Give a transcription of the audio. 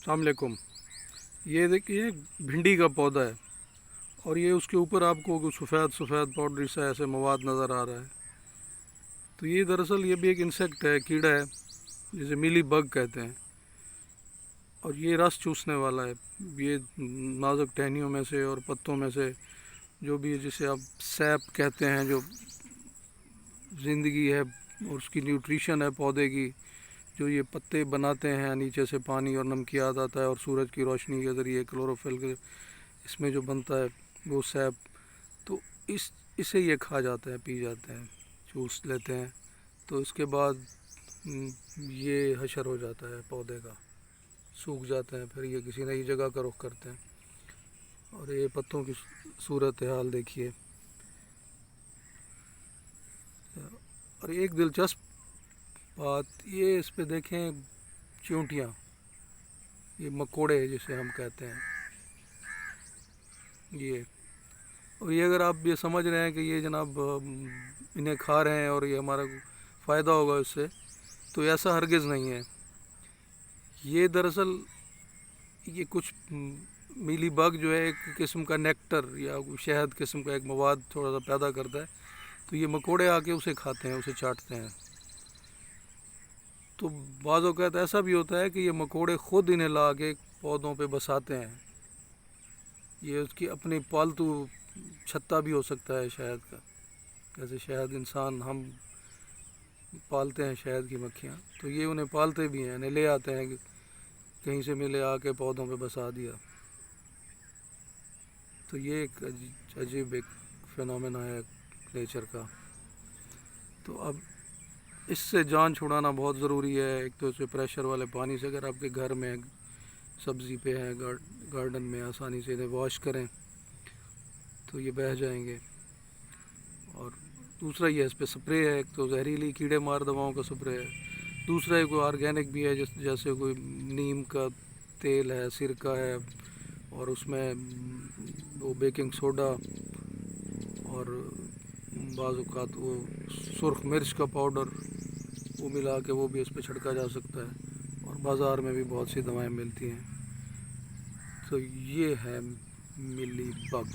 अस्सलाम वालेकुम। ये देखिए भिंडी का पौधा है और ये उसके ऊपर आपको कुछ सफ़ेद सफ़ेद पाउडरी सा ऐसे मवाद नज़र आ रहा है। तो ये दरअसल ये भी एक इंसेक्ट है, कीड़ा है जिसे मिली बग कहते हैं और ये रस चूसने वाला है। ये नाजुक टहनियों में से और पत्तों में से जो भी जिसे आप सैप कहते हैं, जो ज़िंदगी है और उसकी न्यूट्रिशन है पौधे की, जो ये पत्ते बनाते हैं, नीचे से पानी और नमकियात आता है और सूरज की रोशनी के ज़रिए क्लोरोफिल के इसमें जो बनता है वो सैप, तो इसे ये खा जाते हैं, पी जाते हैं, चूस लेते हैं। तो इसके बाद ये हशर हो जाता है, पौधे का सूख जाते हैं, फिर ये किसी नई जगह का रुख करते हैं। और ये पत्तों की सूरत हाल देखिए। और एक दिलचस्प बात ये इस पे देखें, चींटियाँ, ये मकोड़े जिसे हम कहते हैं ये। और ये अगर आप ये समझ रहे हैं कि ये जनाब इन्हें खा रहे हैं और ये हमारा फ़ायदा होगा इससे, तो ऐसा हरगिज़ नहीं है। ये दरअसल ये कुछ मीली बग जो है एक किस्म का नेक्टर या शहद किस्म का एक मवाद थोड़ा सा पैदा करता है, तो ये मकोड़े आके उसे खाते हैं, उसे चाटते हैं। तो बाज़ औक़ात ऐसा भी होता है कि ये मकोड़े ख़ुद इन्हें ला के पौधों पे बसाते हैं। ये उसकी अपनी पालतू छत्ता भी हो सकता है शहद का, जैसे शहद इंसान हम पालते हैं शहद की मक्खियाँ, तो ये उन्हें पालते भी हैं, इन्हें ले आते हैं कि कहीं से मिले, आके पौधों पे बसा दिया। तो ये एक अजीब एक फिनोमेना है नेचर का। तो अब इससे जान छुड़ाना बहुत ज़रूरी है। एक तो इसे प्रेशर वाले पानी से, अगर आपके घर में सब्ज़ी पे है, गार्डन में, आसानी से इन्हें वॉश करें तो ये बह जाएंगे। और दूसरा ये इस पर स्प्रे है, एक तो जहरीली कीड़े मार दवाओं का स्प्रे है, दूसरा एक कोई ऑर्गेनिक भी है, जैसे कोई नीम का तेल है, सिरका है, और उसमें वो बेकिंग सोडा और बाज़ औक़ात वो सुर्ख मिर्च का पाउडर वो मिला के वो भी इस पर छिड़का जा सकता है। और बाज़ार में भी बहुत सी दवाएं मिलती हैं। तो ये है मिली बग।